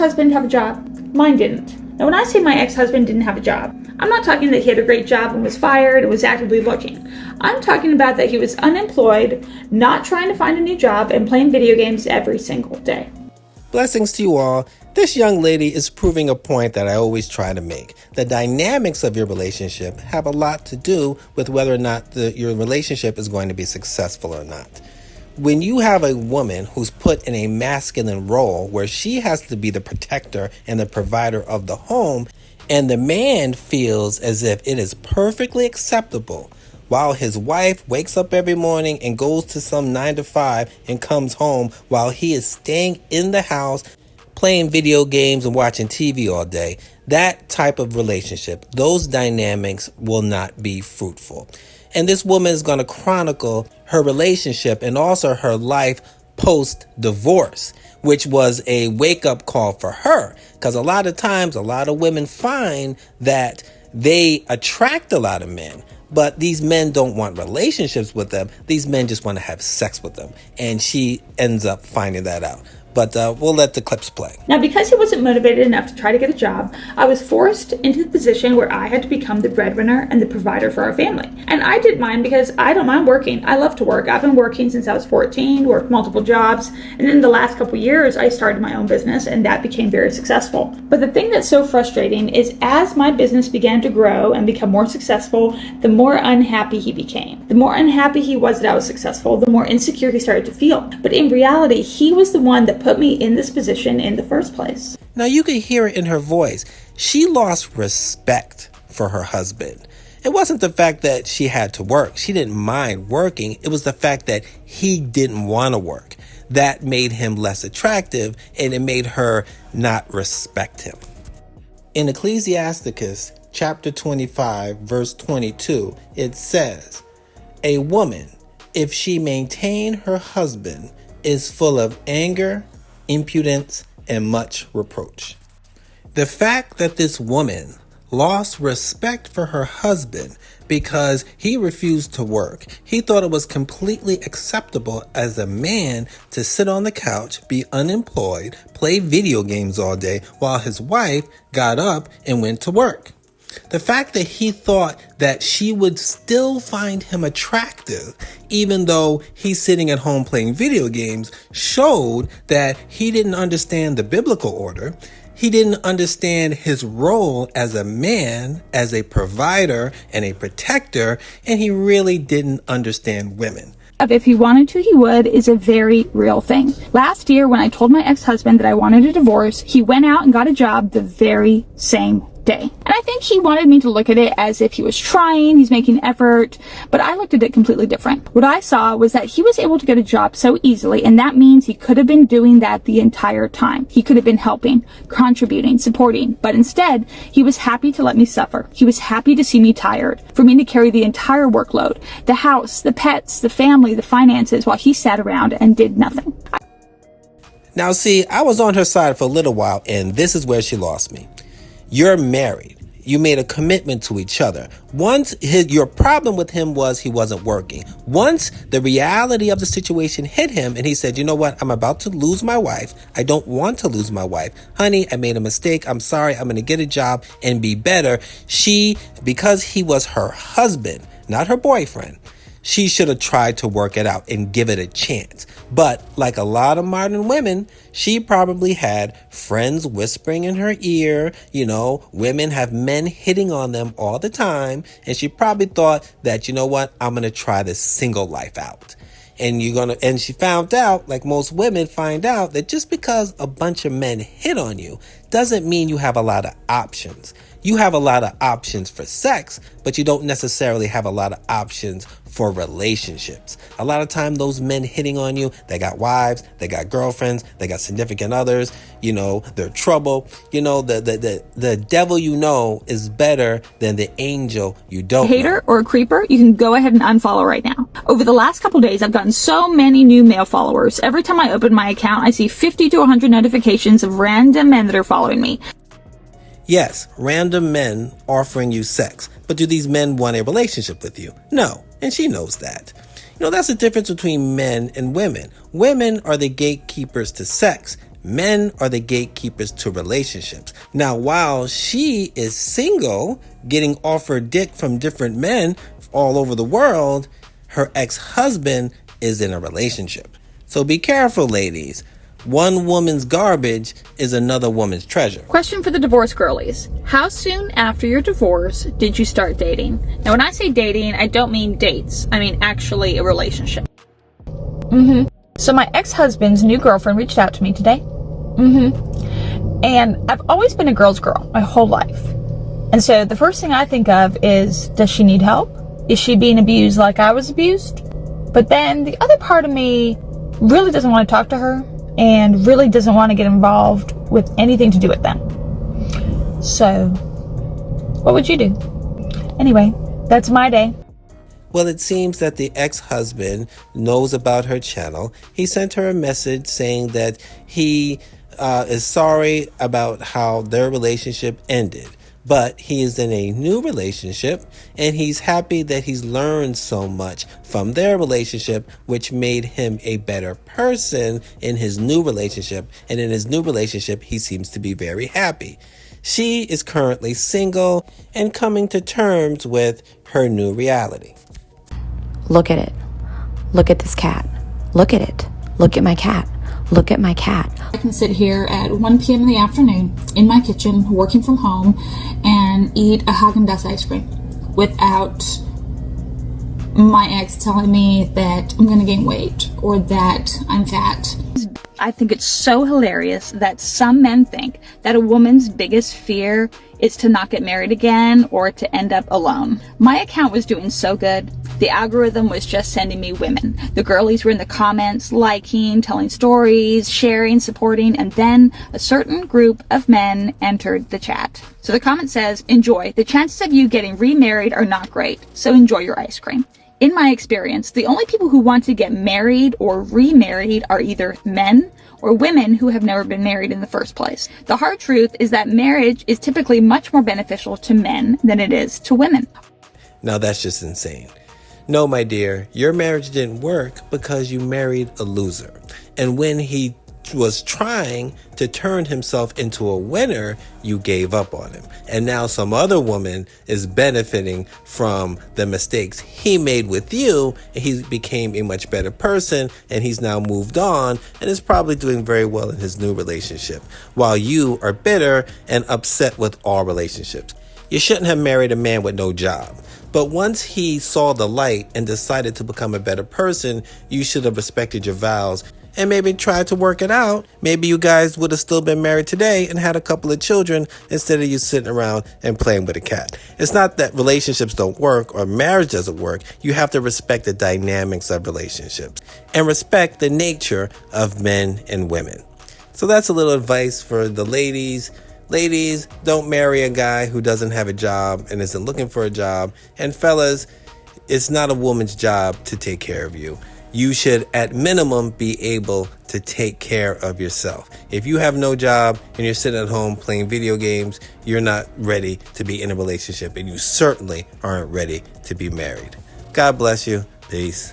ex-husband have a job? Mine didn't. Now, when I say my ex-husband didn't have a job, I'm not talking that he had a great job and was fired and was actively looking. I'm talking about that he was unemployed, not trying to find a new job, and playing video games every single day. Blessings to you all. This young lady is proving a point that I always try to make. The dynamics of your relationship have a lot to do with whether or not your relationship is going to be successful or not. When you have a woman who's put in a masculine role where she has to be the protector and the provider of the home, and the man feels as if it is perfectly acceptable while his wife wakes up every morning and goes to some 9 to 5 and comes home while he is staying in the house playing video games and watching TV all day, that type of relationship, those dynamics will not be fruitful. And this woman is going to chronicle her relationship and also her life post-divorce, which was a wake-up call for her. Because a lot of times, a lot of women find that they attract a lot of men, but these men don't want relationships with them. These men just want to have sex with them. And she ends up finding that out. But we'll let the clips play. Now, because he wasn't motivated enough to try to get a job, I was forced into the position where I had to become the breadwinner and the provider for our family. And I didn't mind because I don't mind working. I love to work. I've been working since I was 14, worked multiple jobs. And then the last couple years, I started my own business and that became very successful. But the thing that's so frustrating is as my business began to grow and become more successful, the more unhappy he became. The more unhappy he was that I was successful, the more insecure he started to feel. But in reality, he was the one that put me in this position in the first place. Now you can hear it in her voice. She lost respect for her husband. It wasn't the fact that she had to work. She didn't mind working. It was the fact that he didn't want to work. That made him less attractive and it made her not respect him. In Ecclesiasticus chapter 25, verse 22, it says, "A woman, if she maintain her husband, is full of anger, impudence, and much reproach." The fact that this woman lost respect for her husband because he refused to work. He thought it was completely acceptable as a man to sit on the couch, be unemployed, play video games all day while his wife got up and went to work. The fact that he thought that she would still find him attractive, even though he's sitting at home playing video games, showed that he didn't understand the biblical order. He didn't understand his role as a man, as a provider and a protector, and he really didn't understand women. If he wanted to, he would is a very real thing. Last year, when I told my ex-husband that I wanted a divorce, he went out and got a job the very same day. And I think he wanted me to look at it as if he was trying, he's making effort, but I looked at it completely different. What I saw was that he was able to get a job so easily, and that means he could have been doing that the entire time. He could have been helping, contributing, supporting, but instead, he was happy to let me suffer. He was happy to see me tired, for me to carry the entire workload, the house, the pets, the family, the finances, while he sat around and did nothing. Now see, I was on her side for a little while, and this is where she lost me. You're married. You made a commitment to each other. Once your problem with him was he wasn't working. Once the reality of the situation hit him and he said, you know what? I'm about to lose my wife. I don't want to lose my wife. Honey, I made a mistake. I'm sorry. I'm going to get a job and be better. Because he was her husband, not her boyfriend, she should have tried to work it out and give it a chance. But like a lot of modern women, she probably had friends whispering in her ear. You know, women have men hitting on them all the time. And she probably thought that, you know what, I'm going to try this single life out. And she found out, like most women find out, that just because a bunch of men hit on you doesn't mean you have a lot of options. You have a lot of options for sex, but you don't necessarily have a lot of options for relationships. A lot of time those men hitting on you, they got wives, they got girlfriends, they got significant others, you know, they're trouble. You know, the devil you know is better than the angel you don't know. Hater or a creeper, you can go ahead and unfollow right now. Over the last couple days, I've gotten so many new male followers. Every time I open my account, I see 50 to 100 notifications of random men that are following me. Yes, random men offering you sex. But do these men want a relationship with you? No. And she knows that. You know, that's the difference between men and women. Women are the gatekeepers to sex. Men are the gatekeepers to relationships. Now, while she is single, getting offered dick from different men all over the world, her ex-husband is in a relationship. So be careful, ladies. One woman's garbage is another woman's treasure. Question for the divorce girlies. How soon after your divorce did you start dating? Now, when I say dating, I don't mean dates. I mean actually a relationship. So my ex-husband's new girlfriend reached out to me today. And I've always been a girl's girl my whole life. And so the first thing I think of is, does she need help? Is she being abused like I was abused? But then the other part of me really doesn't want to talk to her and really doesn't want to get involved with anything to do with them. So, what would you do? Anyway, that's my day. Well, it seems that the ex-husband knows about her channel. He sent her a message saying that he is sorry about how their relationship ended. But he is in a new relationship, and he's happy that he's learned so much from their relationship, which made him a better person in his new relationship. And in his new relationship, he seems to be very happy. She is currently single and coming to terms with her new reality. Look at it. Look at this cat. Look at it. Look at my cat. Look at my cat. I can sit here at 1 p.m. in the afternoon in my kitchen, working from home, and eat a Haagen-Dazs ice cream without my ex telling me that I'm going to gain weight or that I'm fat. I think it's so hilarious that some men think that a woman's biggest fear is to not get married again or to end up alone. My account was doing so good. The algorithm was just sending me women. The girlies were in the comments, liking, telling stories, sharing, supporting, and then a certain group of men entered the chat. So the comment says, enjoy. The chances of you getting remarried are not great, so enjoy your ice cream. In my experience, the only people who want to get married or remarried are either men or women who have never been married in the first place. The hard truth is that marriage is typically much more beneficial to men than it is to women. Now that's just insane. No, my dear, your marriage didn't work because you married a loser. And when he was trying to turn himself into a winner, you gave up on him. And now some other woman is benefiting from the mistakes he made with you, and he became a much better person, and he's now moved on and is probably doing very well in his new relationship, while you are bitter and upset with all relationships. You shouldn't have married a man with no job. But once he saw the light and decided to become a better person, you should have respected your vows and maybe tried to work it out. Maybe you guys would have still been married today and had a couple of children instead of you sitting around and playing with a cat. It's not that relationships don't work or marriage doesn't work. You have to respect the dynamics of relationships and respect the nature of men and women. So that's a little advice for the ladies. Ladies, don't marry a guy who doesn't have a job and isn't looking for a job. And fellas, it's not a woman's job to take care of you. You should, at minimum, be able to take care of yourself. If you have no job and you're sitting at home playing video games, you're not ready to be in a relationship, and you certainly aren't ready to be married. God bless you. Peace.